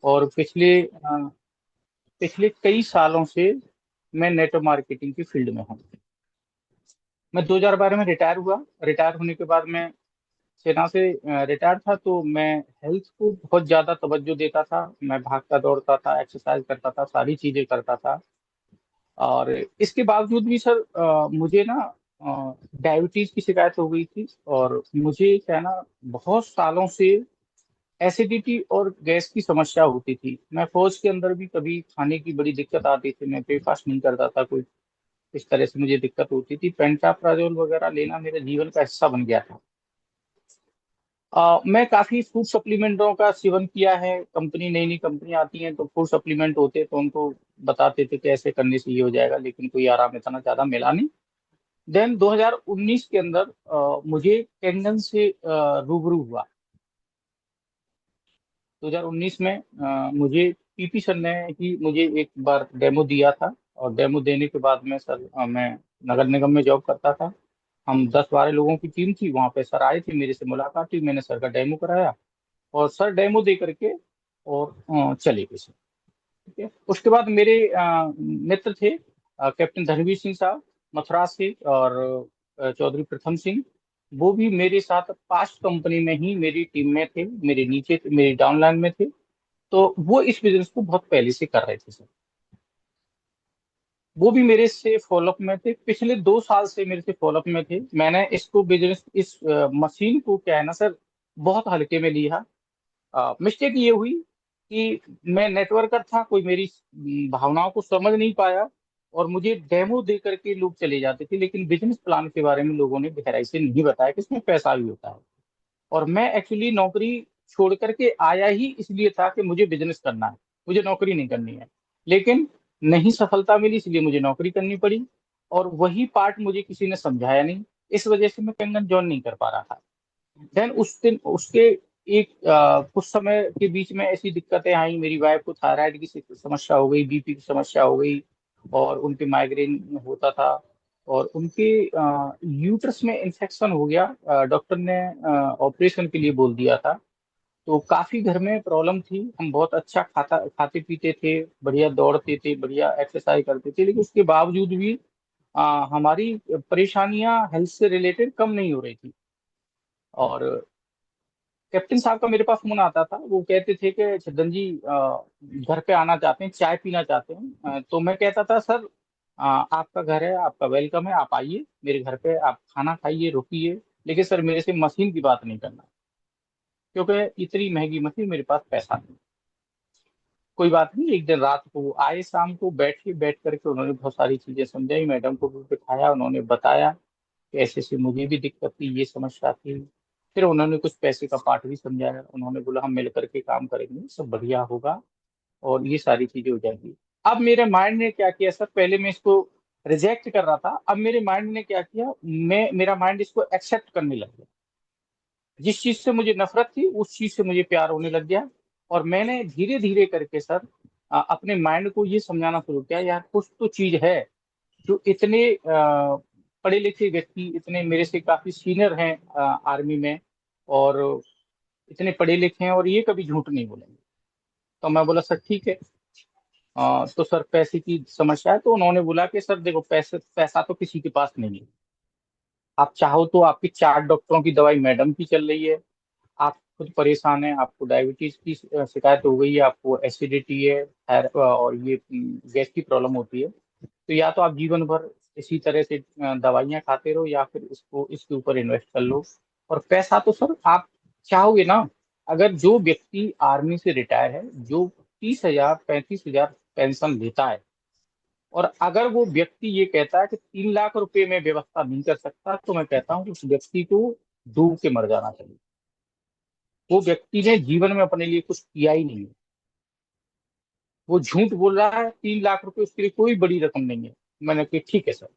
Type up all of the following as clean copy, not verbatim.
और पिछले कई सालों से मैं नेटवर्क मार्केटिंग की फील्ड में हूँ। मैं 2012 में रिटायर हुआ। रिटायर होने के बाद मैं सेना से रिटायर था, तो मैं हेल्थ को बहुत ज्यादा तवज्जो देता था। मैं भागता दौड़ता था, एक्सरसाइज करता था, सारी चीजें करता था। और इसके बावजूद भी सर मुझे ना डायबिटीज की शिकायत हो गई थी। और मुझे क्या है ना, बहुत सालों से एसिडिटी और गैस की समस्या होती थी। मैं फौज के अंदर भी कभी खाने की बड़ी दिक्कत आती थी, मैं ब्रेकफास्ट नहीं करता था कोई। इस तरह से मुझे दिक्कत होती थी। पेंटाप्राजोल वगैरह लेना मेरे जीवन का हिस्सा बन गया था। मैं काफी फूड सप्लीमेंटों का सेवन किया है। कंपनी, नई नई कंपनी आती हैं तो फूड सप्लीमेंट होते हैं, तो उनको बताते थे कि ऐसे करने से ये हो जाएगा, लेकिन कोई आराम इतना ज्यादा मिला नहीं। देन 2019 के अंदर मुझे टेंडन से रूबरू हुआ। 2019 में मुझे पीपी सर ने ही मुझे एक बार डेमो दिया था। और डेमो देने के बाद में सर मैं नगर निगम में जॉब करता था। हम 10-12 लोगों की टीम थी वहां पे। सर आए थे, मेरे से मुलाकात हुई, मैंने सर का डेमो कराया। और सर डेमो दे करके और चले गए सर। ठीक है। उसके बाद मेरे मित्र थे, कैप्टन धर्मवीर सिंह साहब मथुरा से, और चौधरी प्रथम सिंह। वो भी मेरे साथ पास्ट कंपनी में ही मेरी टीम में थे, मेरे नीचे मेरी डाउनलाइन में थे। तो वो इस बिजनेस को बहुत पहले से कर रहे थे सर। वो भी मेरे से फॉलोअप में थे, पिछले 2 साल से मेरे से फॉलोअप में थे। मैंने इसको बिजनेस, इस मशीन को क्या है ना सर, बहुत हल्के में लिया। मिस्टेक ये हुई कि मैं नेटवर्कर था, कोई मेरी भावनाओं को समझ नहीं पाया। और मुझे डेमो दे करके लोग चले जाते थे, लेकिन बिजनेस प्लान के बारे में लोगों ने गहराई से नहीं बताया कि इसमें पैसा भी होता है। और मैं एक्चुअली नौकरी छोड़ करके आया ही इसलिए था कि मुझे बिजनेस करना है, मुझे नौकरी नहीं करनी है। लेकिन नहीं सफलता मिली, इसलिए मुझे नौकरी करनी पड़ी। और वही पार्ट मुझे किसी ने समझाया नहीं, इस वजह से मैं पेंगन जॉइन नहीं कर पा रहा था। देन उस दिन उसके कुछ समय के बीच में ऐसी दिक्कतें आई, मेरी वाइफ को थायराइड की समस्या हो गई, बीपी की समस्या हो गई। और उनके माइग्रेन होता था। और उनके यूट्रस में इन्फेक्शन हो गया। डॉक्टर ने ऑपरेशन के लिए बोल दिया था। तो काफी घर में प्रॉब्लम थी। हम बहुत अच्छा खाते पीते थे, बढ़िया दौड़ते थे, बढ़िया एक्सरसाइज करते थे, लेकिन उसके बावजूद भी हमारी परेशानियां हेल्थ से रिलेटेड कम नहीं हो रही थी। और कैप्टन साहब का मेरे पास फोन आता था, वो कहते थे कि छदन जी घर पे आना चाहते हैं, चाय पीना चाहते हैं। तो मैं कहता था सर आपका घर है, आपका वेलकम है, आप आइए मेरे घर पे, आप खाना खाइए, रुकिए। लेकिन सर मेरे से मशीन की बात नहीं करना, क्योंकि इतनी महंगी मशीन, मेरे पास पैसा नहीं। कोई बात नहीं। एक दिन रात को वो आए, शाम को बैठ करके उन्होंने बहुत सारी चीजें समझाई, मैडम को भी दिखाया, उन्होंने बताया कि ऐसे ऐसे मुझे भी दिक्कत थी, ये समस्या थी। फिर उन्होंने कुछ पैसे का पार्ट भी समझाया, उन्होंने बोला हम मिल करके काम करेंगे, सब बढ़िया होगा और ये सारी चीजें हो जाएंगी। अब मेरे माइंड ने क्या किया सर, पहले मैं इसको रिजेक्ट कर रहा था, अब मेरे माइंड ने क्या किया, मेरा माइंड इसको एक्सेप्ट करने लग गया। जिस चीज से मुझे नफरत थी, उस चीज से मुझे प्यार होने लग गया। और मैंने धीरे धीरे करके सर अपने माइंड को ये समझाना शुरू किया, यार कुछ तो चीज है जो इतने पढ़े लिखे व्यक्ति, इतने मेरे से काफी सीनियर हैं आर्मी में, और इतने पढ़े लिखे हैं, और ये कभी झूठ नहीं बोलेंगे। तो मैं बोला सर ठीक है। तो सर पैसे की समस्या है, तो उन्होंने बोला कि सर देखो, पैसा तो किसी के पास नहीं है। आप चाहो तो आपकी 4 डॉक्टरों की दवाई मैडम की चल रही है, आप खुद परेशान हैं, आपको डायबिटीज की शिकायत हो गई है, आपको एसिडिटी है, और ये गैस की प्रॉब्लम होती है। तो या तो आप जीवन भर इसी तरह से दवाइयाँ खाते रहो, या फिर इसको इसके ऊपर इन्वेस्ट कर लो। और पैसा तो सर आप चाहोगे ना, अगर जो व्यक्ति आर्मी से रिटायर है, जो 30,000 35,000 पेंशन लेता है, और अगर वो व्यक्ति ये कहता है कि 3 लाख रुपए में व्यवस्था नहीं कर सकता, तो मैं कहता हूँ कि उस व्यक्ति को डूब के मर जाना चाहिए। वो व्यक्ति ने जीवन में अपने लिए कुछ किया ही नहीं है। वो झूठ बोल रहा है, 3 लाख रुपए उसके लिए कोई बड़ी रकम नहीं है। मैंने कहा ठीक है सर।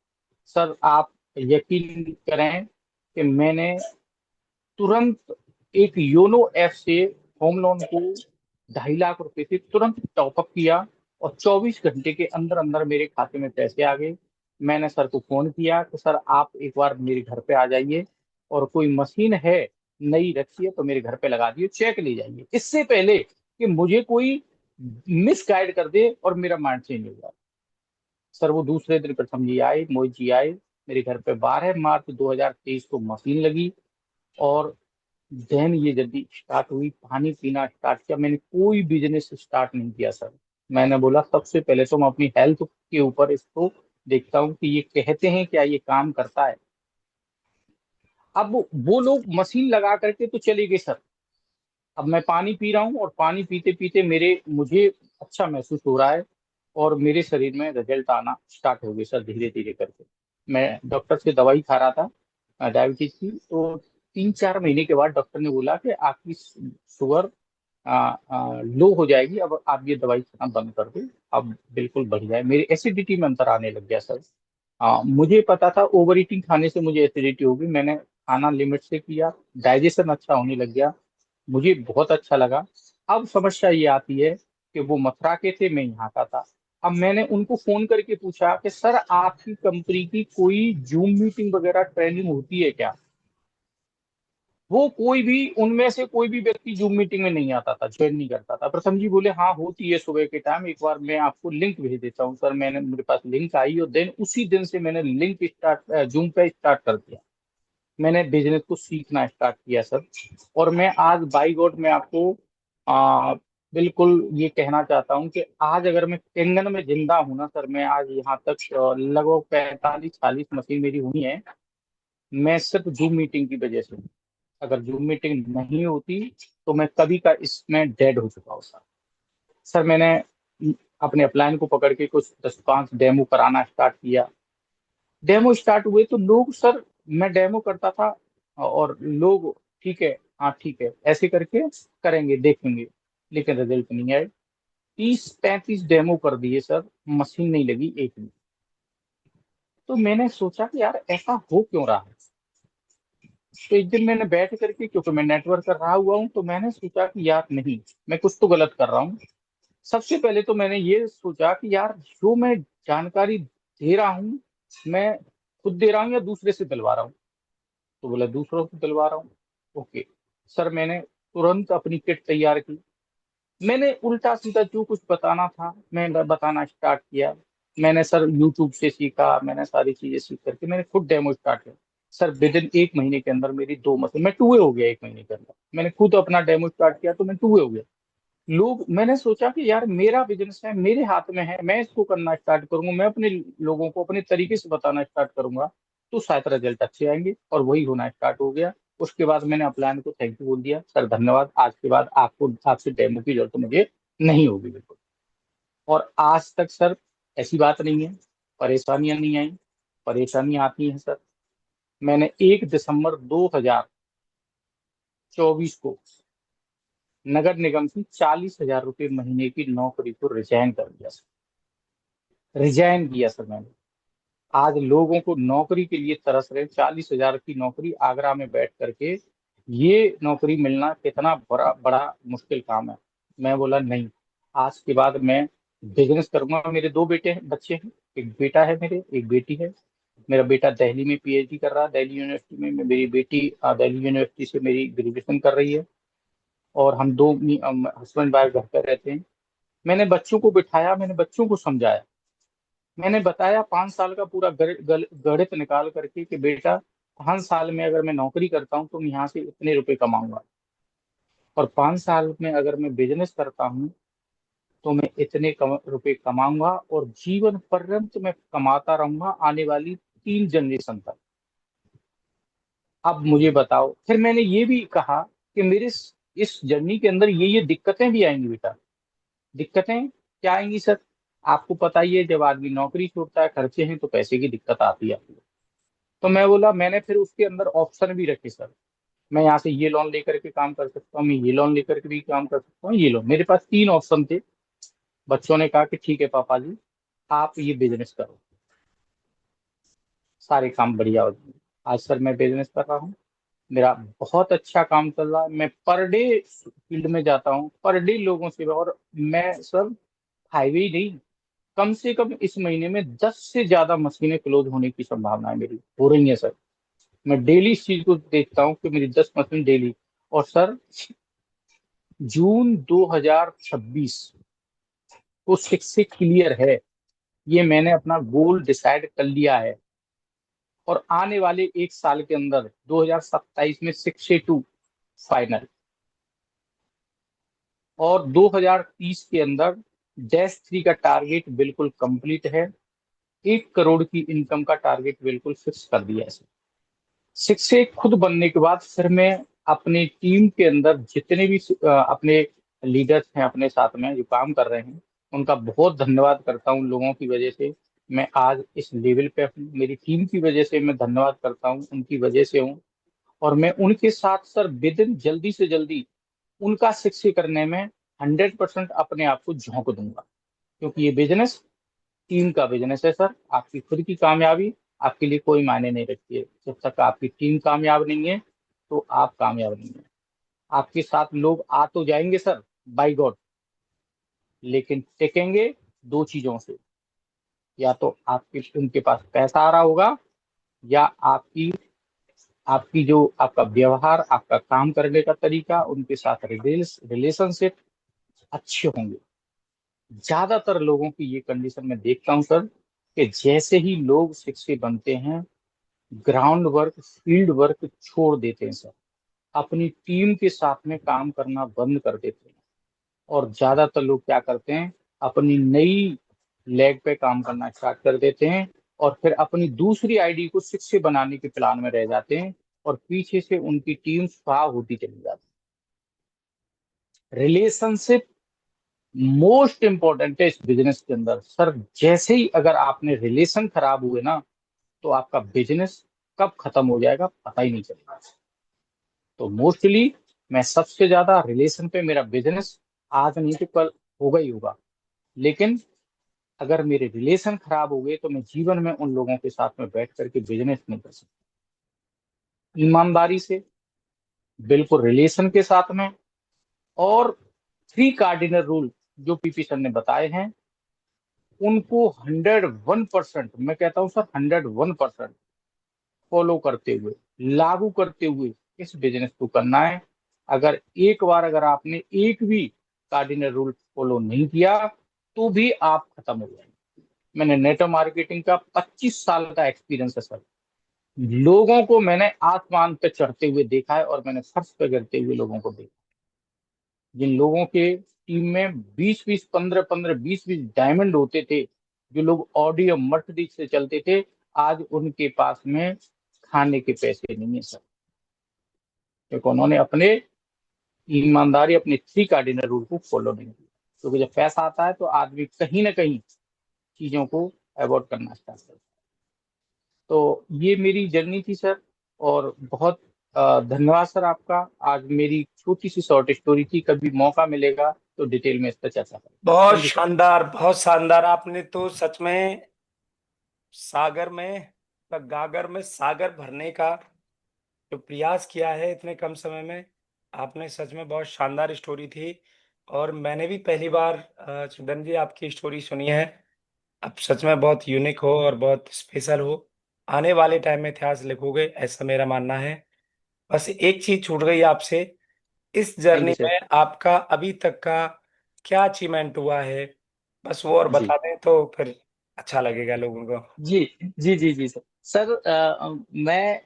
सर आप यकीन करें कि मैंने तुरंत एक योनो ऐप से होम लोन को 2.5 लाख रुपए से तुरंत टॉपअप किया। और 24 घंटे के अंदर अंदर मेरे खाते में पैसे आ गए। मैंने सर को फोन किया कि सर आप एक बार मेरे घर पे आ जाइए, और कोई मशीन है नई रखी है तो मेरे घर पे लगा दिए, चेक ले जाइए, इससे पहले कि मुझे कोई मिस गाइड कर दे और मेरा माइंड चेंज हो जाए। सर वो दूसरे दिन प्रथम जी आए, मोहित जी आए, मेरे घर पे 12 मार्च 2023 को मशीन लगी। और देन ये जल्दी स्टार्ट हुई, पानी पीना स्टार्ट किया। मैंने कोई बिजनेस स्टार्ट नहीं किया सर। मैंने बोला सबसे पहले तो मैं अपनी हेल्थ के ऊपर इसको देखता हूँ कि ये कहते हैं क्या ये काम करता है। अब वो लोग मशीन लगा करके तो चले गए सर। अब मैं पानी पी रहा हूँ और पानी पीते पीते मेरे मुझे अच्छा महसूस हो रहा है और मेरे शरीर में रिजल्ट आना स्टार्ट हो गए सर, धीरे धीरे करके। मैं डॉक्टर से दवाई खा रहा था डायबिटीज की। तो 3-4 महीने के बाद डॉक्टर ने बोला कि आपकी शुगर लो हो जाएगी, अब आप ये दवाई खाना बंद कर दो, अब बिल्कुल बढ़ जाए। मेरी एसिडिटी में अंतर आने लग गया सर। मुझे पता था ओवर ईटिंग खाने से मुझे एसिडिटी होगी, मैंने खाना लिमिट से किया, डाइजेशन अच्छा होने लग गया, मुझे बहुत अच्छा लगा। अब समस्या ये आती है कि वो मथुरा के थे, मैं यहाँ का था। अब मैंने उनको फोन करके पूछा कि सर आपकी कंपनी की कोई जूम मीटिंग वगैरह ट्रेनिंग होती है क्या। वो कोई भी उनमें से कोई भी व्यक्ति जूम मीटिंग में नहीं आता था, ज्वाइन नहीं करता था। प्रथम जी बोले हाँ होती है सुबह के टाइम, एक बार मैं आपको लिंक भेज देता हूँ। सर मैंने मेरे पास लिंक आई और देन उसी दिन से मैंने लिंक स्टार्ट जूम पे स्टार्ट कर दिया। मैंने बिजनेस को सीखना स्टार्ट किया सर। और मैं आज बाई गॉड मैं आपको आ, बिल्कुल ये कहना चाहता हूँ कि आज अगर मैं कंगन में जिंदा हूं ना सर, मैं आज यहाँ तक लगभग 45-46 मशीन मेरी हुई है, मैं सिर्फ जूम मीटिंग की वजह से हूँ। अगर जूम मीटिंग नहीं होती तो मैं कभी का इसमें डेड हो चुका होता। सर मैंने अपने अपलाइन को पकड़ के कुछ 10-5 डेमो कराना स्टार्ट किया। डेमो स्टार्ट हुए तो लोग सर, मैं डेमो करता था और लोग ठीक है, हाँ ठीक है ऐसे करके करेंगे देखेंगे, लेकिन रिजल्ट नहीं आए। 30-35 डेमो कर दिए सर, मशीन नहीं लगी एक भी। तो मैंने सोचा कि यार ऐसा हो क्यों रहा है। तो एक दिन मैंने बैठ करके, क्योंकि मैं नेटवर्क कर रहा हुआ हूँ, तो मैंने सोचा कि यार नहीं, मैं कुछ तो गलत कर रहा हूँ। सबसे पहले तो मैंने ये सोचा कि यार जो मैं जानकारी दे रहा हूँ, मैं खुद दे रहा हूँ या दूसरे से दिलवा रहा हूँ। तो बोला दूसरों से दिलवा रहा हूँ। ओके सर, मैंने तुरंत अपनी किट तैयार की। मैंने उल्टा सीधा जो कुछ बताना था मैं बताना स्टार्ट किया। मैंने सर यूट्यूब से सीखा, मैंने सारी चीजें सीख करके मैंने खुद डेमो स्टार्ट किया। सर विद इन 1 महीने के अंदर मेरी 2 मशीन, मैं टूए हो गया 1 महीने के अंदर। मैंने खुद अपना डेमो स्टार्ट किया तो मैं टूए हो गया। लोग, मैंने सोचा कि यार मेरा बिजनेस है, मेरे हाथ में है, मैं इसको करना स्टार्ट करूंगा, मैं अपने लोगों को अपने तरीके से बताना स्टार्ट करूंगा तो शायद रिजल्ट अच्छे आएंगे। और वही होना स्टार्ट हो गया। उसके बाद मैंने अपलाइन को थैंक यू बोल दिया, सर धन्यवाद, आज के बाद आपको आपसे डेमो की जरूरत मुझे नहीं होगी बिल्कुल। और आज तक सर ऐसी बात नहीं है, परेशानियां नहीं आई। परेशानियां आती हैं सर। मैंने 1 दिसंबर 2024 को नगर निगम की 40,000 रुपये महीने की नौकरी को रिजाइन कर दिया सर। रिजाइन किया सर मैंने। आज लोगों को नौकरी के लिए तरस रहे, 40,000 की नौकरी आगरा में बैठ करके, ये नौकरी मिलना कितना बड़ा बड़ा मुश्किल काम है। मैं बोला नहीं, आज के बाद मैं बिजनेस करूंगा। मेरे 2 बेटे हैं, बच्चे हैं, एक बेटा है मेरे, एक बेटी है। मेरा बेटा दिल्ली में पीएचडी कर रहा है, दिल्ली यूनिवर्सिटी में। मेरी बेटी दिल्ली यूनिवर्सिटी से मेरी ग्रेजुएशन कर रही है। और हम दो हस्बैंड वाइफ घर पर रहते हैं। मैंने बच्चों को बिठाया, मैंने बच्चों को समझाया, मैंने बताया 5 साल का पूरा गणित निकाल करके कि बेटा 5 साल में अगर मैं नौकरी करता हूँ तो मैं यहाँ से इतने रुपए कमाऊंगा, और 5 साल में अगर मैं बिजनेस करता हूँ तो मैं इतने रुपए कमाऊंगा, और जीवन पर्यंत मैं कमाता रहूंगा आने वाली 3 जनरेशन तक। अब मुझे बताओ, फिर मैंने ये भी कहा कि मेरे इस जर्नी के अंदर ये दिक्कतें भी आएंगी बेटा। दिक्कतें क्या आएंगी सर? आपको पता ही है, जब आदमी नौकरी छोड़ता है, खर्चे हैं तो पैसे की दिक्कत आती है। तो मैं बोला, मैंने फिर उसके अंदर ऑप्शन भी रखे सर। मैं यहाँ से ये लोन लेकर के काम कर सकता हूँ, मैं ये लोन लेकर के भी काम कर सकता हूँ, ये लोन, मेरे पास 3 ऑप्शन थे। बच्चों ने कहा कि ठीक है पापा जी, आप ये बिजनेस करो, सारे काम बढ़िया हो जाएंगे। आज सर मैं बिजनेस कर रहा हूँ, मेरा बहुत अच्छा काम चल रहा है। मैं पर डे फील्ड में जाता हूँ, पर डे लोगों से, और मैं सर हाईवे ही नहीं, कम से कम इस महीने में 10 से ज्यादा मशीनें क्लोज होने की संभावना मेरी हो रही है सर। मैं डेली इस चीज को देखता हूँ कि मेरी 10 मशीन डेली। और सर जून 2026 वो 6 से क्लियर है। ये मैंने अपना गोल डिसाइड कर लिया है, और आने वाले 1 साल के अंदर 2027 में 6 से 2 फाइनल, और 2030 के अंदर डैश 3 का टारगेट बिल्कुल कंप्लीट है। 1 करोड़ की इनकम का टारगेट बिल्कुल फिक्स कर दिया है। 6 से खुद बनने के बाद फिर मैं अपनी टीम के अंदर जितने भी अपने लीडर्स हैं अपने साथ में जो काम कर रहे हैं, उनका बहुत धन्यवाद करता हूँ। लोगों की वजह से मैं आज इस लेवल पे हूँ, मेरी टीम की वजह से मैं धन्यवाद करता हूँ, उनकी वजह से हूँ। और मैं उनके साथ सर विद इन जल्दी से जल्दी उनका सक्सेस करने में 100% अपने आप को झोंक दूंगा, क्योंकि ये बिजनेस टीम का बिजनेस है सर। आपकी खुद की कामयाबी आपके लिए कोई मायने नहीं रखती है। जब तक आपकी टीम कामयाब नहीं है तो आप कामयाब नहीं है। आपके साथ लोग आ तो जाएंगे सर, बाय गॉड, लेकिन टिकेंगे 2 चीजों से। या तो आपके उनके पास पैसा आ रहा होगा, या आपकी आपकी जो आपका व्यवहार, आपका काम करने का तरीका, उनके साथ रिलेशनशिप अच्छे होंगे। ज्यादातर लोगों की ये कंडीशन में देखता हूँ सर, कि जैसे ही लोग शिक्षित बनते हैं, ग्राउंड वर्क, फील्ड वर्क छोड़ देते हैं सर, अपनी टीम के साथ में काम करना बंद कर देते हैं, और ज्यादातर लोग क्या करते हैं, अपनी नई लेग पे काम करना स्टार्ट कर देते हैं, और फिर अपनी दूसरी आईडी को शिक्षित बनाने के प्लान में रह जाते हैं, और पीछे से उनकी टीम स्वाहा होती चली जाती है। रिलेशनशिप मोस्ट इंपॉर्टेंट है इस बिजनेस के अंदर सर। जैसे ही अगर आपने रिलेशन खराब हुए ना, तो आपका बिजनेस कब खत्म हो जाएगा पता ही नहीं चलेगा। तो मोस्टली मैं सबसे ज्यादा रिलेशन पे, मेरा बिजनेस आज नहीं तो कल होगा ही होगा, लेकिन अगर मेरे रिलेशन खराब हो गए तो मैं जीवन में उन लोगों के साथ में बैठ करके बिजनेस नहीं कर सकता। ईमानदारी से, बिल्कुल रिलेशन के साथ में, और 3 कार्डिनल रूल जो पीपी सर ने बताए हैं, उनको 101%, मैं कहता हूं सर 101% फॉलो करते हुए, लागू करते हुए इस बिजनेस को करना है। अगर एक बार अगर आपने एक भी कार्डिनल रूल फॉलो नहीं किया, तो भी आप खत्म हो जाएंगे। मैंने नेटवर्क मार्केटिंग का 25 साल का एक्सपीरियंस है सर। लोगों को मैंने आसमान पे चढ़ते हुए देखा है, और मैंने फर्श पे गिरते हुए लोगों को देखा। जिन लोगों के टीम में 20-20, 15-15, 20-20 डायमंड होते थे, जो लोग ऑडी और मर्सिडीज से चलते थे, आज उनके पास में खाने के पैसे नहीं है सर, क्योंकि उन्होंने अपने ईमानदारी, अपने 3 कार्डिनल रूल को फॉलो नहीं किया। क्योंकि जब पैसा आता है तो आदमी कहीं ना कहीं चीजों को अवॉइड करना स्टार्ट करता है। तो ये मेरी जर्नी थी सर, और बहुत धन्यवाद सर आपका। आज मेरी छोटी सी शॉर्ट स्टोरी थी, कभी मौका मिलेगा तो डिटेल में इस पर चर्चा करेंगे। बहुत थैंक यू सर। शानदार, बहुत शानदार। आपने तो सच में सागर में गागर में सागर भरने का जो प्रयास किया है इतने कम समय में। आपने सच में बहुत शानदार स्टोरी थी। और मैंने भी पहली बार चिदन जी आपकी स्टोरी सुनी है। आप सच में बहुत यूनिक हो और बहुत स्पेशल हो। आने वाले टाइम में इतिहास लिखोगे, ऐसा मेरा मानना है। बस एक चीज छूट गई आपसे, इस थैंक जर्नी यू सर। में आपका अभी तक का क्या अचीवमेंट हुआ है, बस वो और जी बता दें तो फिर अच्छा लगेगा लोगों को। जी जी जी जी सर। सर मैं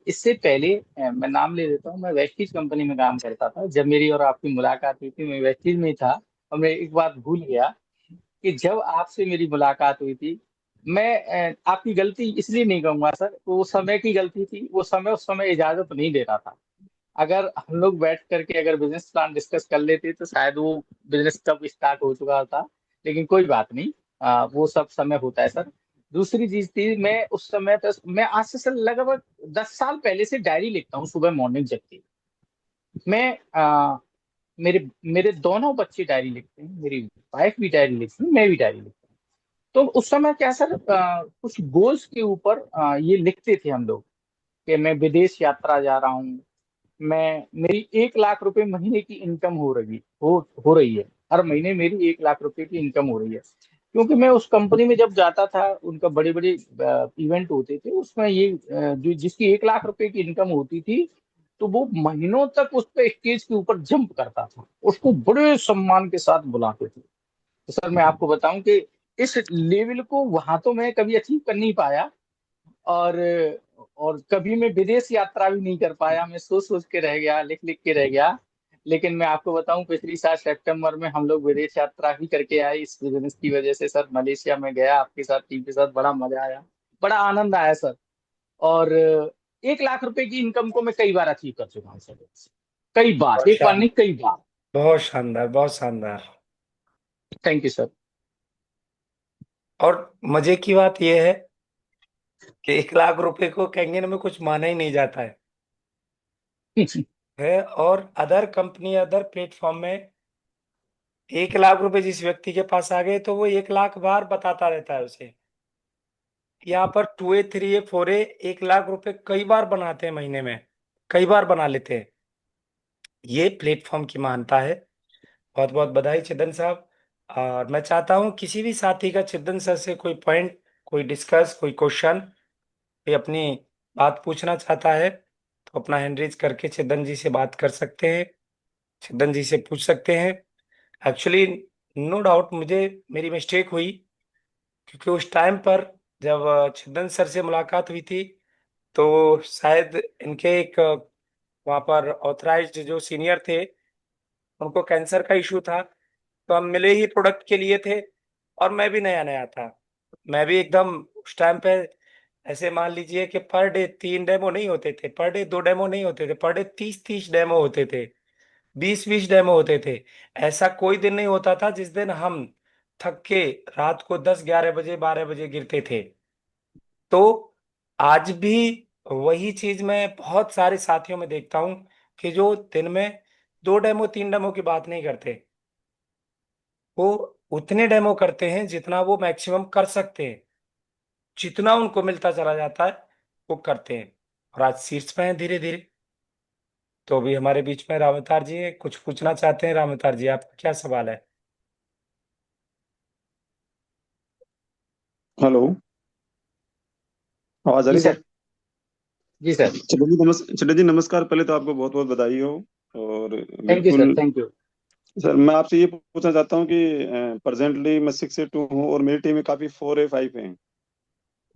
इससे पहले मैं नाम ले देता हूँ, मैं वेस्टीज कंपनी में काम करता था। जब मेरी और आपकी मुलाकात हुई थी, मैं वेस्टीज में ही था। और मैं एक बात भूल गया, कि जब आपसे मेरी मुलाकात हुई थी, मैं आपकी गलती इसलिए नहीं कहूंगा सर, वो समय की गलती थी। वो समय उस समय इजाजत नहीं दे रहा था। अगर हम लोग बैठ करके अगर बिजनेस प्लान डिस्कस कर लेते तो शायद वो बिजनेस कब स्टार्ट हो चुका था। लेकिन कोई बात नहीं, वो सब समय होता है सर। दूसरी चीज थी, मैं उस समय तो, मैं आज से सर लगभग 10 साल पहले से डायरी लिखता हूँ सुबह मॉर्निंग जग के। मैं मेरे मेरे दोनों बच्चे डायरी लिखते हैं, मेरी वाइफ भी डायरी लिखती है, मैं भी डायरी लिखता हूँ। तो उस समय क्या सर, कुछ गोल्स के ऊपर ये लिखते थे हम लोग, कि मैं विदेश यात्रा जा रहा हूँ। मैं मेरी 1 लाख रुपए महीने की इनकम हो रही है। हर महीने मेरी 1 लाख रुपए की इनकम हो रही है। क्योंकि मैं उस कंपनी में जब जाता था, उनका बड़े बड़े इवेंट होते थे, उसमें ये जो जिसकी 1 लाख रुपए की इनकम होती थी, तो वो महीनों तक उस पर स्टेज के ऊपर जंप करता था, उसको बड़े सम्मान के साथ बुलाते थे। तो सर मैं आपको बताऊं कि इस लेवल को वहां तो मैं कभी अचीव कर नहीं पाया, और और कभी मैं विदेश यात्रा भी नहीं कर पाया, मैं सोच सोच के रह गया, लिख लिख के रह गया। लेकिन मैं आपको बताऊं, पिछली साल सितंबर में हम लोग विदेश यात्रा भी करके आए इस बिजनेस की वजह से सर। मलेशिया में गया आपके साथ, टीम के साथ, बड़ा मजा आया, बड़ा आनंद आया सर। और 1 लाख रुपए की इनकम को मैं कई बार अचीव कर चुका हूँ सर। कई बार, बहुत एक बार शानदार, नहीं, कई बार। बहुत शानदार, बहुत शानदार। Thank you sir. और मजे की बात यह है कि 1 लाख रुपए को कैंगन में कुछ माना ही नहीं जाता है। और अदर कंपनी, अदर प्लेटफॉर्म में 1 लाख रुपए जिस व्यक्ति के पास आ गए तो वो 1 लाख बार बताता रहता है उसे। यहाँ पर 2A 3A 4A 1 लाख रुपए कई बार बनाते हैं महीने में, कई बार बना लेते हैं। ये प्लेटफॉर्म की महानता है। बहुत बहुत बधाई चिदन साहब। और मैं चाहता हूँ किसी भी साथी का चिदन सर से कोई पॉइंट, कोई डिस्कस, कोई क्वेश्चन, कोई अपनी बात पूछना चाहता है तो अपना हैंड रेज करके चिदन जी से बात कर सकते हैं, चिदन जी से पूछ सकते हैं। एक्चुअली नो डाउट मुझे मेरी मिस्टेक हुई, क्योंकि उस टाइम पर जब चिदन सर से मुलाकात हुई थी तो शायद इनके एक वहाँ पर ऑथराइज्ड जो सीनियर थे उनको कैंसर का इशू था। तो हम मिले ही प्रोडक्ट के लिए थे, और मैं भी नया नया था। मैं भी एकदम उस टाइम पे ऐसे मान लीजिए कि पर डे 3 डेमो नहीं होते थे, पर डे 2 डेमो नहीं होते थे, पर डे 30 30 डेमो होते थे, 20 20 डेमो होते थे। ऐसा कोई दिन नहीं होता था जिस दिन हम थक के रात को 10 11 बजे 12 बजे गिरते थे। तो आज भी वही चीज मैं बहुत सारे साथियों में देखता हूँ कि जो दिन में 2 डेमो 3 डेमो की बात नहीं करते, वो उतने डेमो करते हैं जितना वो मैक्सिमम कर सकते हैं। जितना उनको मिलता चला जाता है वो करते हैं, और आज शीर्ष में है धीरे धीरे। तो अभी हमारे बीच में रामतार जी हैं, कुछ पूछना चाहते हैं। रामतार जी, आपका क्या सवाल है? हेलो। आवाज आ जी रही सर। सर? जी सर। चलो जी नमस्कार, पहले तो आपको बहुत बहुत बधाई हो। और थैंक यू सर। बिल्कुल थैंक यू। सर, मैं आपसे ये पूछना चाहता हूँ कि प्रेजेंटली मैं 6 से 2 हूँ और मेरी टीम में काफी 4 या 5 हैं।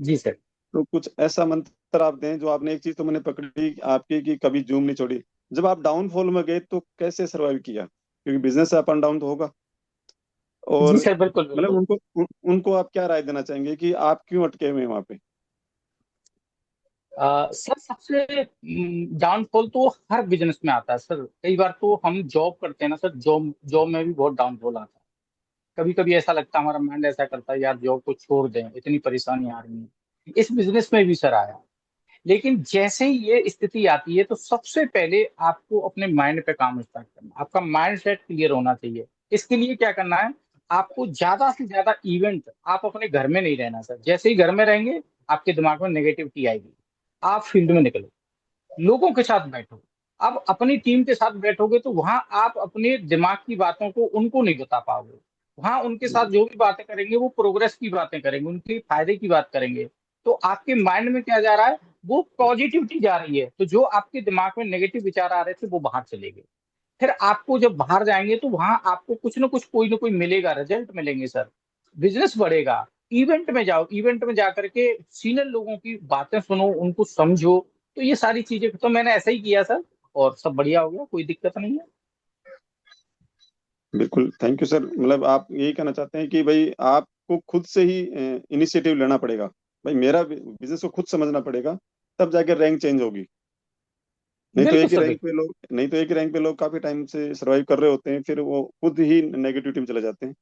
जी सर। तो कुछ ऐसा मंत्र आप दें। जो आपने एक चीज तो मैंने पकड़ी आपकी, कि कभी जूम नहीं छोड़ी। जब आप डाउनफॉल में गए तो कैसे सरवाइव किया, क्योंकि बिजनेस अप एंड डाउन तो होगा। जी और सर, बिल्कुल मतलब बिल्कुल। उनको आप क्या राय देना चाहेंगे कि आप क्यों अटके हुए हैं वहां पे? सर सबसे डाउनफॉल तो हर बिजनेस में आता है सर। कई बार तो हम जॉब करते हैं ना सर, जॉब जॉब में भी बहुत डाउनफॉल आता है। कभी कभी ऐसा लगता है, हमारा माइंड ऐसा करता है यार जॉब को छोड़ दें, इतनी परेशानी आ रही है। इस बिजनेस में भी सर आया। लेकिन जैसे ही ये स्थिति आती है तो सबसे पहले आपको अपने माइंड पे काम स्टार्ट करना, आपका माइंड सेट क्लियर होना चाहिए। इसके लिए क्या करना है, आपको ज्यादा से ज्यादा इवेंट, आप अपने घर में नहीं रहना सर। जैसे ही घर में रहेंगे आपके दिमाग में नेगेटिविटी आएगी, आप फील्ड में निकलो, लोगों के साथ बैठो। अब अपनी टीम के साथ बैठोगे तो वहां आप अपने दिमाग की बातों को उनको नहीं बता पाओगे। वहां उनके साथ जो भी बातें करेंगे वो प्रोग्रेस की बातें करेंगे, उनके फायदे की बात करेंगे। तो आपके माइंड में क्या जा रहा है, वो पॉजिटिविटी जा रही है। तो जो आपके दिमाग में नेगेटिव विचार आ रहे थे वो बाहर चले गए। फिर आपको जब बाहर जाएंगे तो वहां आपको कुछ ना कोई मिलेगा, रिजल्ट मिलेंगे सर। बिजनेस बढ़ेगा। इवेंट में जाओ, इवेंट में जाकर के सीनियर लोगों की बातें सुनो, उनको समझो। तो ये सारी चीजें तो मैंने ऐसा ही किया सर, और सब बढ़िया हो गया, कोई दिक्कत नहीं है। बिल्कुल, थैंक यू सर। मतलब आप यही कहना चाहते हैं कि भाई आपको खुद से ही इनिशिएटिव लेना पड़ेगा। भाई मेरा बिजनेस को खुद समझना पड़ेगा, तब जाके रैंक चेंज होगी। बिल्कुल सर, बिल्कुल। नहीं तो एक ही रैंक पे लोग काफी टाइम से सरवाइव कर रहे होते हैं, फिर वो खुद ही नेगेटिविटी में चले जाते हैं।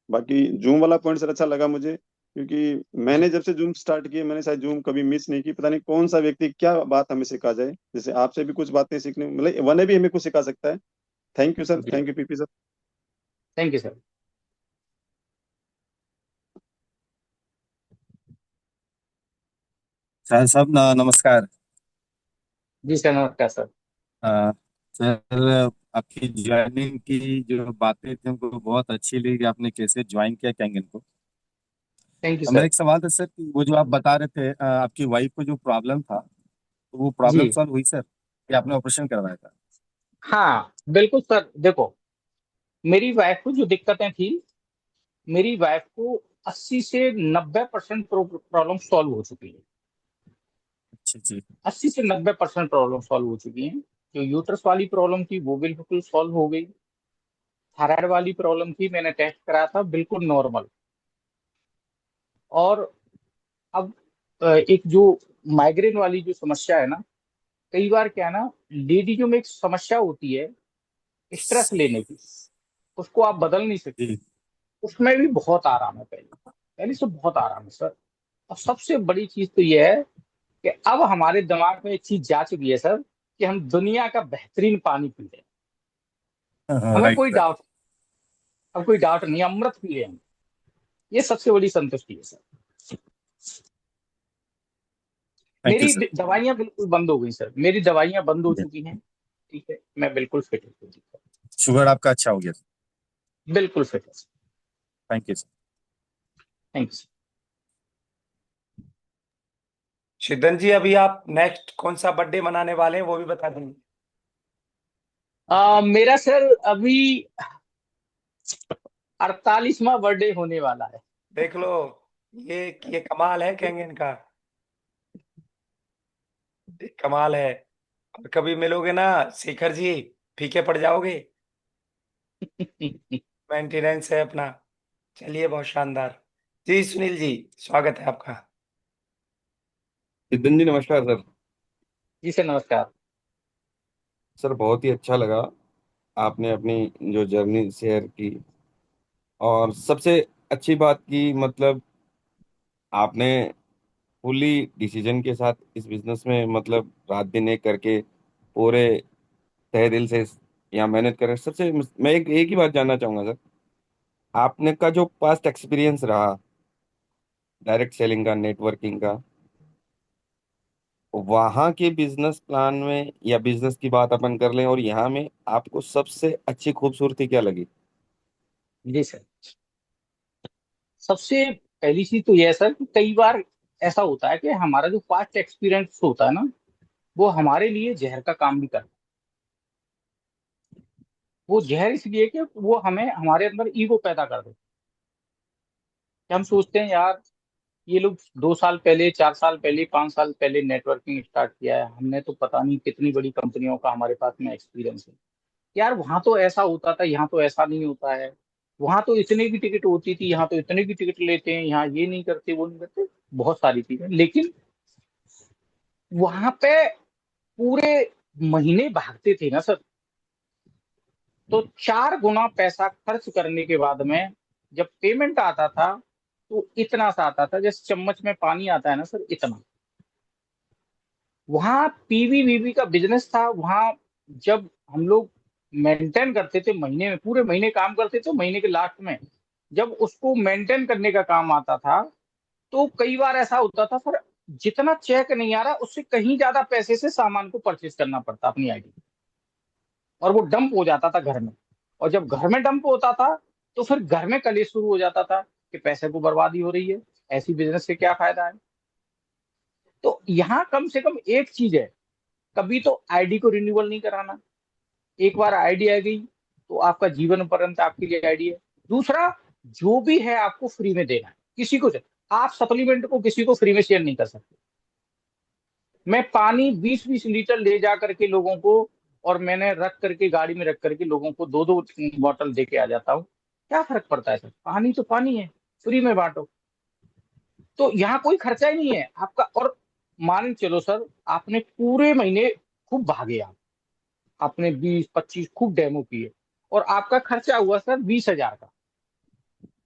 बाकी जूम वाला पॉइंट सर अच्छा लगा मुझे, क्योंकि मैंने जब से जूम स्टार्ट किया मैंने शायद जूम कभी मिस नहीं की। पता नहीं कौन सा व्यक्ति क्या बात हमें सिखा जाए। जैसे आपसे भी कुछ बातें सीखने, मतलब वन भी हमें कुछ सिखा सकता है। थैंक यू सर, जी, thank you PP sir. Thank you sir. Sir साहब नमस्कार। जी सर, नमस्कार सर। अ, सर आपकी ज्वाइनिंग की जो बातें थी हमको बहुत अच्छी लगी कि आपने कैसे ज्वाइन किया कैंगन को। थैंक यू मेरा सर। एक सवाल था सर कि वो जो आप बता रहे थे आपकी वाइफ को जो प्रॉब्लम था, तो वो प्रॉब्लम जी सॉल्व हुई सर कि आपने ऑपरेशन करवाया था? हाँ, बिल्कुल सर। देखो, मेरी वाइफ को जो दिक्कतें थी मेरी वाइफ को 80 से 90% प्रॉब्लम सॉल्व हो चुकी है। अच्छा जी। 80 से 90% प्रॉब्लम सॉल्व हो चुकी हैं। जो यूट्रस वाली प्रॉब्लम थी वो बिल्कुल सॉल्व हो गई। थायराइड वाली प्रॉब्लम थी, मैंने टेस्ट कराया था, बिल्कुल नॉर्मल। और अब एक जो माइग्रेन वाली जो समस्या है ना, कई बार क्या है ना, लेडीजों में एक समस्या होती है स्ट्रेस लेने की, उसको आप बदल नहीं सकते। जी। उसमें भी बहुत आराम है, पहले पहले से बहुत आराम है सर। और सबसे बड़ी चीज तो ये है कि अब हमारे दिमाग में एक चीज जा चुकी है सर, कि हम दुनिया का बेहतरीन पानी पी रहे हैं। हमें राइट कोई सर। डाउट, अब कोई डाउट नहीं, अमृत पी रहे हैं हम। ये सबसे बड़ी संतुष्टि है सर। थैंक यू मेरी सर। दवाइयां बिल्कुल बंद हो गई सर, मेरी दवाइयां बंद हो चुकी हैं। ठीक है, मैं बिल्कुल फिट हूँ सर। शुगर आपका अच्छा हो गया सर। बिल्कुल फिट है sir. Thank you sir. Thank you. Siddhan ji, अभी आप नेक्स्ट कौन सा बर्थडे मनाने वाले हैं वो भी बता देंगे। मेरा सर अभी 48वां बर्थडे होने वाला है। देख लो, ये कमाल है कहेंगे इनका, ये कमाल है। और कभी मिलोगे ना शेखर जी, फीके पड़ जाओगे। मेंटेनेंस है अपना। चलिए, बहुत शानदार। जी सुनील जी, स्वागत है आपका। सिद्धन जी नमस्कार सर। जी सर, नमस्कार। सर बहुत ही अच्छा लगा आपने अपनी जो जर्नी शेयर की, और सबसे अच्छी बात की मतलब आपने फुली डिसीजन के साथ इस बिजनेस में मतलब रात दिन एक करके पूरे तहे दिल से यहाँ मेहनत कर। सबसे मैं एक ही बात जानना चाहूंगा सर, आपने का जो पास्ट एक्सपीरियंस रहा डायरेक्ट सेलिंग का, नेटवर्किंग का, वहाँ के बिजनेस प्लान में या बिजनेस की बात अपन कर लें और यहाँ में आपको सबसे अच्छी खूबसूरती क्या लगी? जी सर, सबसे पहली चीज तो यह है सर कि कई बार ऐसा होता है कि हमारा जो पास्ट एक्सपीरियंस होता है ना, वो हमारे लिए जहर का काम भी करता है। वो जहर इसलिए कि वो हमें हमारे अंदर ईगो पैदा कर देता है, कि हम सोचते हैं यार, ये लोग 2 साल पहले, 4 साल पहले, 5 साल पहले नेटवर्किंग स्टार्ट किया है, हमने तो पता नहीं कितनी बड़ी कंपनियों का हमारे पास में एक्सपीरियंस है। यार वहां तो ऐसा होता था, यहाँ तो ऐसा नहीं होता है। वहां तो इतने की टिकट होती थी, यहाँ तो इतने की टिकट लेते हैं, यहाँ ये नहीं करते, वो नहीं करते, बहुत सारी चीजें। लेकिन वहां पे पूरे महीने भागते थे ना सर, तो 4 गुना पैसा खर्च करने के बाद में जब पेमेंट आता था, तो इतना सा आता था जैसे चम्मच में पानी आता है ना सर, इतना। वहां पीवी का बिजनेस था। वहां जब हम लोग मेंटेन करते थे, महीने में पूरे महीने काम करते थे, महीने के लास्ट में जब उसको मेंटेन करने का काम आता था, तो कई बार ऐसा होता था सर, जितना चेक नहीं आ रहा उससे कहीं ज्यादा पैसे से सामान को परचेज करना पड़ता अपनी आईडी, और वो डंप हो जाता था घर में। और जब घर में डंप होता था, तो फिर घर में कलेश शुरू हो जाता था कि पैसे को बर्बादी हो रही है, ऐसी बिजनेस से क्या फायदा है। तो यहाँ कम से कम एक चीज है, कभी तो आईडी को रिन्यूअल नहीं कराना। एक बार आईडी आ गई तो आपका जीवन पर्यंत आपके लिए आईडी है। दूसरा, जो भी है आपको फ्री में देना है, किसी को आप सप्लीमेंट को किसी को फ्री में शेयर नहीं कर सकते। मैं पानी 20-20 लीटर ले जा करके लोगों को, और मैंने रख करके गाड़ी में रख करके लोगों को 2-2 बॉटल दे के आ जाता हूँ। क्या फर्क पड़ता है सर, पानी तो पानी है, फ्री में बांटो। तो यहाँ कोई खर्चा ही नहीं है आपका। और मान चलो सर, आपने पूरे महीने खूब भागे, आपने 20-25 खूब डेमो किए, और आपका खर्चा हुआ सर 20,000 का।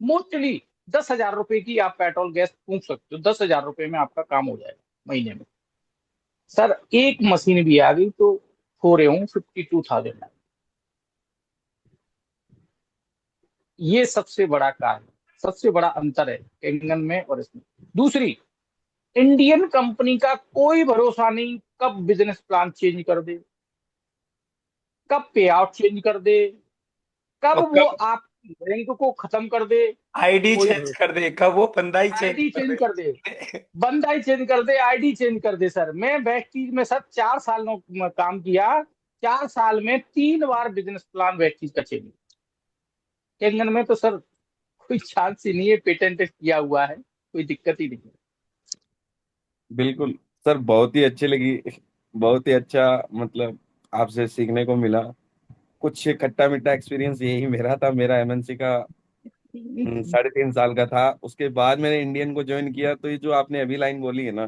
मोस्टली 10,000 रुपए की आप पेट्रोल गैस फूंक सकते हो, 10,000 रुपए में आपका काम हो जाएगा महीने में। सर एक मशीन भी आ गई तो हो रहे हूँ 52,000। ये सबसे बड़ा कार्य, सबसे बड़ा अंतर है इंजन में और इसमें। दूसरी, इंडियन कंपनी का कोई भरोसा नहीं, कब बिजनेस प्लान चेंज कर दे, कब पे आउट चेंज कर दे, कब और वो कब आप बैंक को खत्म कर दे, आईडी कोई चेंज भरोसा। कर दे, कब वो बंदा ही चेंज आईडी कर चेंज कर दे, दे। बंदा ही चेंज कर दे, आईडी चेंज कर दे। सर मैं वेस्टीज में सर 4 साल में काम किया, 4 साल में 3 बार बिजनेस प्लान वेस्टीज का चेंज। इंजन में तो सर कोई चांस ही नहीं है, पेटेंट किया हुआ है, कोई दिक्कत ही नहीं है। बिल्कुल सर, बहुत ही अच्छी लगी, बहुत ही अच्छा, मतलब आपसे सीखने को मिला। कुछ खट्टा मीठा एक्सपीरियंस यही मेरा था। मेरा एमएनसी का 3.5 साल का था। उसके बाद मैंने इंडियन को ज्वाइन किया। तो ये जो आपने अभी लाइन बोली है ना,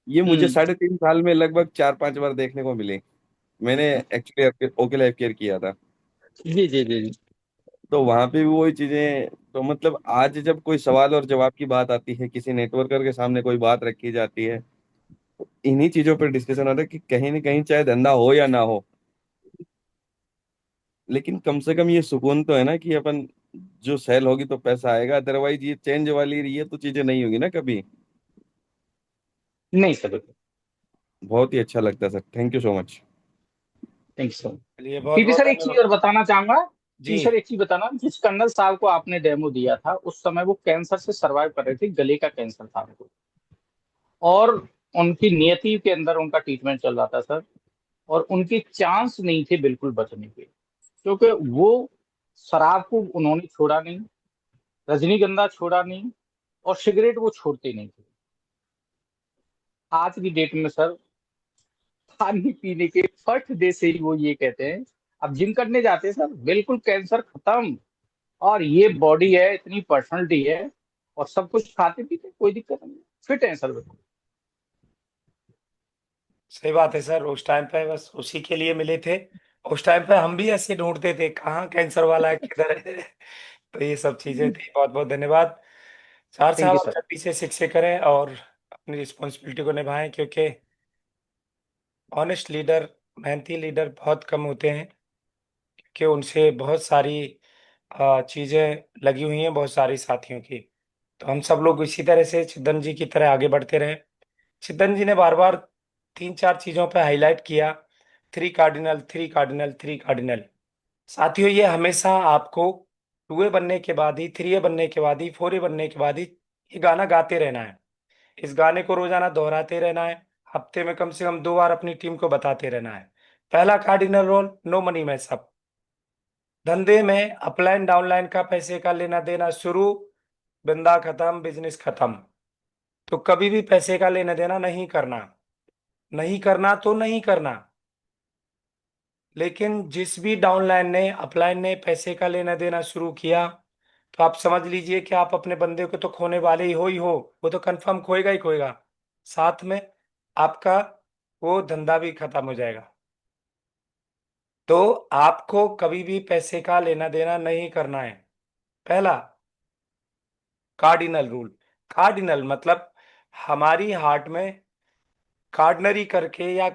ये मुझे हम्म। 3.5 साल में लगभग 4-5 बार देखने को मिली। मैंने एक्चुअली ओके लाइफ केयर किया था। जी जी जी जी। तो वहां पे भी वही चीजें, तो मतलब आज जब कोई सवाल और जवाब की बात आती है, किसी नेटवर्कर के सामने कोई बात रखी जाती है, तो इन्हीं चीजों पर डिस्कशन होता है कि कहीं ना कहीं चाहे धंधा हो या ना हो, लेकिन कम से कम ये सुकून तो है ना कि अपन जो सेल होगी तो पैसा आएगा। अदरवाइज ये चेंज वाली ये तो चीजें नहीं होगी ना कभी। नहीं सर, बहुत ही अच्छा लगता है sir, thank you so much. Thank you sir. चलिए, बहुत फिर भी बहुत सर एक चीज धन्यवाद। और बताना चाहूंगा जी। कि सर एक चीज बताना, जिस कर्नल साहब को आपने डेमो दिया था उस समय वो कैंसर से सरवाइव कर रहे थे, गले का कैंसर था उनको, और उनकी नियति के अंदर उनका ट्रीटमेंट चल रहा था सर, और उनके चांस नहीं थे बिल्कुल बचने के, क्योंकि वो शराब को उन्होंने छोड़ा नहीं, रजनीगंधा छोड़ा नहीं, और सिगरेट वो छोड़ते नहीं थे। आज की डेट में सर पानी पीने के फर्स्ट डे से ही वो ये कहते हैं, अब जिम करने जाते हैं सर, बिल्कुल कैंसर खत्म, और ये बॉडी है, इतनी पर्सनैलिटी है, और सब कुछ खाते पीते कोई दिक्कत नहीं, फिट है सर बिल्कुल। सही बात है सर, उस टाइम पे बस उसी के लिए मिले थे। उस टाइम पे हम भी ऐसे ढूंढते थे कहाँ कैंसर वाला है, किधर है। तो ये सब चीजें थी। बहुत बहुत धन्यवाद। चार थैंक साहब यू आप सर। जल्दी से शिक्षे करें और अपनी रिस्पॉन्सिबिलिटी को निभाएं, क्योंकि ऑनेस्ट लीडर, मेहनती लीडर बहुत कम होते हैं, कि उनसे बहुत सारी चीजें लगी हुई हैं, बहुत सारी साथियों की। तो हम सब लोग इसी तरह से चिदन जी की तरह आगे बढ़ते रहे। चिदन जी ने बार बार 3-4 चीजों पर हाईलाइट किया, three cardinal, three cardinal, three cardinal. साथियों, ये हमेशा आपको 2A बनने के बाद ही, 3A बनने के बाद ही, 4A बनने के बाद ही ये गाना गाते रहना है। इस गाने को रोजाना दोहराते रहना है। हफ्ते में कम से कम 2 बार अपनी टीम को बताते रहना है। पहला cardinal rule, no money mess up. धंधे में अपलाइन डाउनलाइन का पैसे का लेना देना शुरू, धंधा खत्म, बिजनेस खत्म। तो कभी भी पैसे का लेना देना नहीं करना। नहीं करना तो नहीं करना। लेकिन जिस भी डाउनलाइन ने, अपलाइन ने पैसे का लेना देना शुरू किया, तो आप समझ लीजिए कि आप अपने बंदे को तो खोने वाले ही हो, वो तो कंफर्म खोएगा ही खोएगा। साथ में आपका वो धंधा भी खत्म हो जाएगा। तो आपको कभी भी पैसे का लेना देना नहीं करना है। पहला कार्डिनल रूल। कार्डिनल मतलब हमारी हार्ट में कार्डनरी करके, या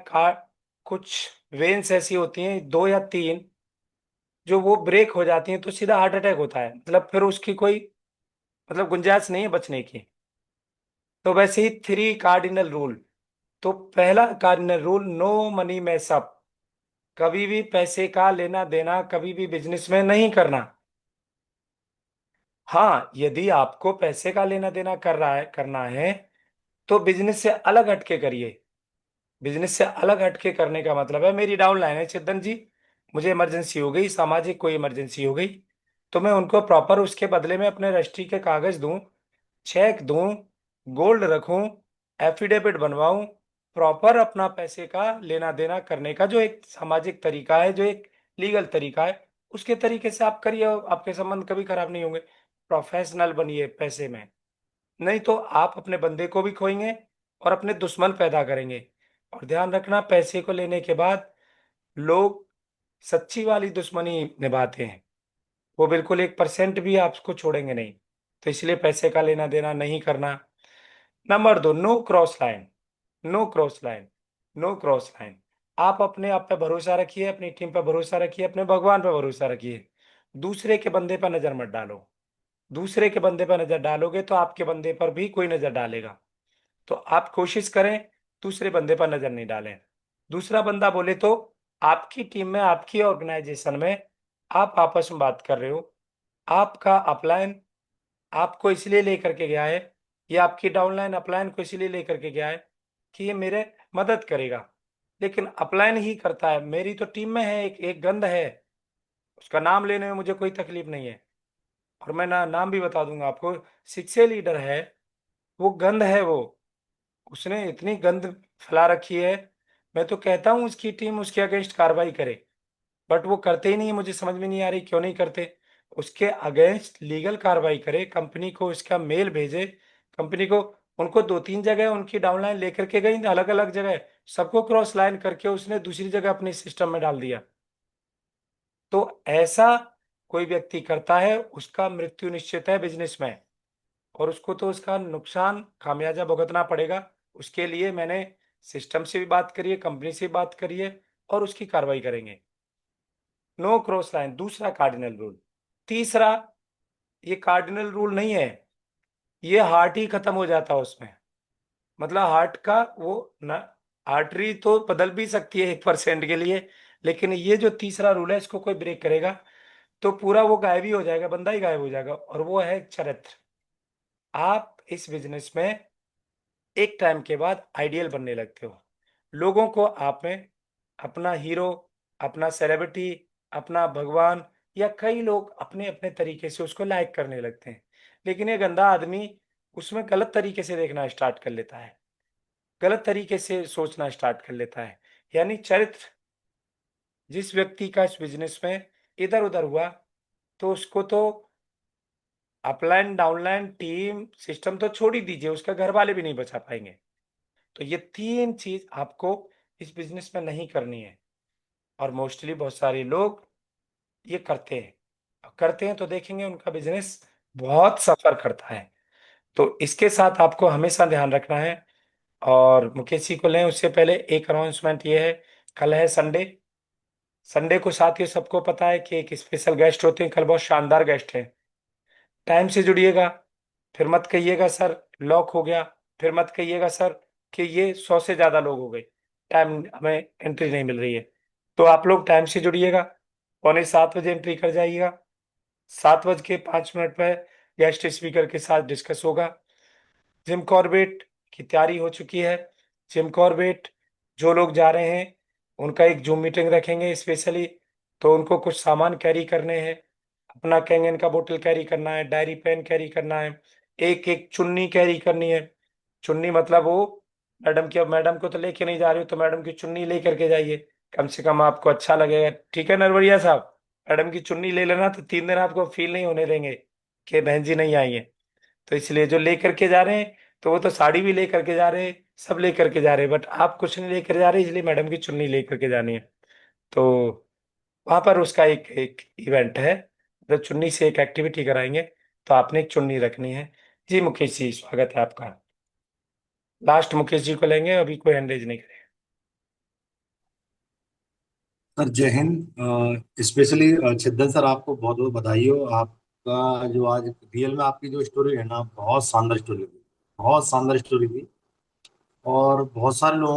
कुछ वेन्स ऐसी होती हैं 2 या 3, जो वो ब्रेक हो जाती हैं तो सीधा हार्ट अटैक होता है। मतलब फिर उसकी कोई मतलब गुंजाइश नहीं है बचने की। तो वैसे ही 3 कार्डिनल रूल। तो पहला cardinal rule, no money mess up. कभी भी पैसे का लेना देना कभी भी बिजनेस में नहीं करना। हाँ, यदि आपको पैसे का लेना देना करना है तो बिजनेस से अलग हटके करिए। बिजनेस से अलग हटके करने का मतलब है, मेरी डाउन लाइन है चिदन जी, मुझे इमरजेंसी हो गई, सामाजिक कोई इमरजेंसी हो गई, तो मैं उनको प्रॉपर उसके बदले में अपने रजिस्ट्री के कागज दूं, चेक दूं, गोल्ड रखूं, एफिडेविट बनवाऊं। प्रॉपर अपना पैसे का लेना देना करने का जो एक सामाजिक तरीका है, जो एक लीगल तरीका है, उसके तरीके से आप करिए, आपके संबंध कभी खराब नहीं होंगे। प्रोफेशनल बनिए पैसे में। नहीं तो आप अपने बंदे को भी खोएंगे और अपने दुश्मन पैदा करेंगे। और ध्यान रखना, पैसे को लेने के बाद लोग सच्ची वाली दुश्मनी निभाते हैं। वो बिल्कुल 1% भी आपको छोड़ेंगे नहीं। तो इसलिए पैसे का लेना देना नहीं करना। Number 2, no cross line. No cross line, no cross line. आप अपने आप पे भरोसा रखिए, अपनी टीम पे भरोसा रखिए, अपने भगवान पे भरोसा रखिए। दूसरे के बंदे पर नजर मत डालो। दूसरे के बंदे पर नजर डालोगे तो आपके बंदे पर भी कोई नजर डालेगा। तो आप कोशिश करें दूसरे बंदे पर नजर नहीं डालें। दूसरा बंदा बोले तो आपकी टीम में, आपकी ऑर्गेनाइजेशन में आप आपस में बात कर रहे हो, आपका अपलाइन आपको इसलिए लेकर के गया है, या आपकी डाउनलाइन अपलाइन को इसलिए लेकर के गया है कि ये मेरे मदद करेगा। लेकिन अपलाइन ही करता है, मेरी तो टीम में है एक एक गंध है, उसका नाम लेने में मुझे कोई तकलीफ नहीं है। और मैं नाम भी बता दूंगा आपको। शिक्षे लीडर है, वो गंध है वो, उसने इतनी गंद फैला रखी है। मैं तो कहता हूँ उसकी टीम उसके अगेंस्ट कार्रवाई करे, बट वो करते ही नहीं है। मुझे समझ में नहीं आ रही क्यों नहीं करते। उसके अगेंस्ट लीगल कार्रवाई करे, कंपनी को उसका मेल भेजे, कंपनी को, उनको 2-3 जगह उनकी डाउनलाइन लेकर के गई, अलग अलग जगह सबको क्रॉस लाइन करके उसने दूसरी जगह अपने सिस्टम में डाल दिया। तो ऐसा कोई व्यक्ति करता है, उसका मृत्यु निश्चित है बिजनेस में, और उसको तो उसका नुकसान खामियाजा भुगतना पड़ेगा। उसके लिए मैंने सिस्टम से भी बात करी है, कंपनी से भी बात करी है, और उसकी कार्रवाई करेंगे। नो क्रॉस लाइन, दूसरा कार्डिनल रूल। तीसरा, ये कार्डिनल रूल नहीं है, ये हार्ट ही खत्म हो जाता है उसमें। मतलब हार्ट का वो ना, आर्टरी तो बदल भी सकती है 1% के लिए, लेकिन ये जो तीसरा रूल है, इसको कोई ब्रेक करेगा तो पूरा वो गायब ही हो जाएगा, बंदा ही गायब हो जाएगा, और वो है चरित्र। आप इस बिजनेस में एक टाइम के बाद आइडियल बनने लगते हो, लोगों को आप में अपना हीरो, अपना सेलिब्रिटी, अपना भगवान, या कई लोग अपने अपने तरीके से उसको लाइक करने लगते हैं। लेकिन ये गंदा आदमी उसमें गलत तरीके से देखना स्टार्ट कर लेता है, गलत तरीके से सोचना स्टार्ट कर लेता है। यानी चरित्र जिस व्यक्ति का इस बिजनेस में इधर उधर हुआ, तो उसको तो अपलाइन डाउनलाइन टीम सिस्टम तो छोड़ ही दीजिए, उसका घर वाले भी नहीं बचा पाएंगे। तो ये 3 चीज आपको इस बिजनेस में नहीं करनी है, और मोस्टली बहुत सारे लोग ये करते हैं। करते हैं तो देखेंगे उनका बिजनेस बहुत सफर करता है। तो इसके साथ आपको हमेशा ध्यान रखना है। और मुकेश जी को लें उससे पहले एक अनाउंसमेंट ये है, कल है संडे। संडे को साथियों सबको पता है कि एक स्पेशल गेस्ट होते हैं, कल बहुत शानदार गेस्ट हैं। टाइम से जुड़िएगा, फिर मत कहिएगा सर लॉक हो गया, फिर मत कहिएगा सर कि ये 100 से ज्यादा लोग हो गए, टाइम हमें एंट्री नहीं मिल रही है। तो आप लोग टाइम से जुड़िएगा, 6:45 एंट्री कर जाइएगा। 7:05 पर गेस्ट स्पीकर के साथ डिस्कस होगा। जिम कॉर्बेट की तैयारी हो चुकी है। जिम कॉर्बेट जो लोग जा रहे हैं उनका एक जूम मीटिंग रखेंगे स्पेशली। तो उनको कुछ सामान कैरी करने हैं, अपना कैंगन का बोतल कैरी करना है, डायरी पेन कैरी करना है, एक एक चुन्नी कैरी करनी है। चुन्नी मतलब वो मैडम की, अब मैडम को तो लेके नहीं जा रही हो तो मैडम की चुन्नी लेकर के जाइए, कम से कम आपको अच्छा लगेगा। ठीक है नरवरिया साहब, मैडम की चुन्नी ले लेना तो 3 दिन आपको फील नहीं होने देंगे कि बहन जी नहीं आई है। तो इसलिए जो लेकर के जा रहे हैं, तो वो तो साड़ी भी लेकर के जा रहे हैं, सब लेकर के जा रहे हैं, बट आप कुछ नहीं लेकर जा रहे, इसलिए मैडम की चुन्नी लेकर के जानी है। तो वहां पर उसका एक एक इवेंट है, तो चुन्नी से एक एक्टिविटी कराएंगे, तो आपने एक चुन्नी रखनी है। जी मुकेश जी स्वागत है आपका। लास्ट मुकेश जी को लेंगे, अभी कोई हैंड रेज नहीं करेगा। सर जय हिंद। स्पेशली छिदन सर आपको बहुत बहुत बधाई हो। आपका जो आज रियल में आपकी जो स्टोरी है ना, बहुत शानदार स्टोरी थी, बहुत शानदार स्टोरी थी। और बहुत सारे लोगों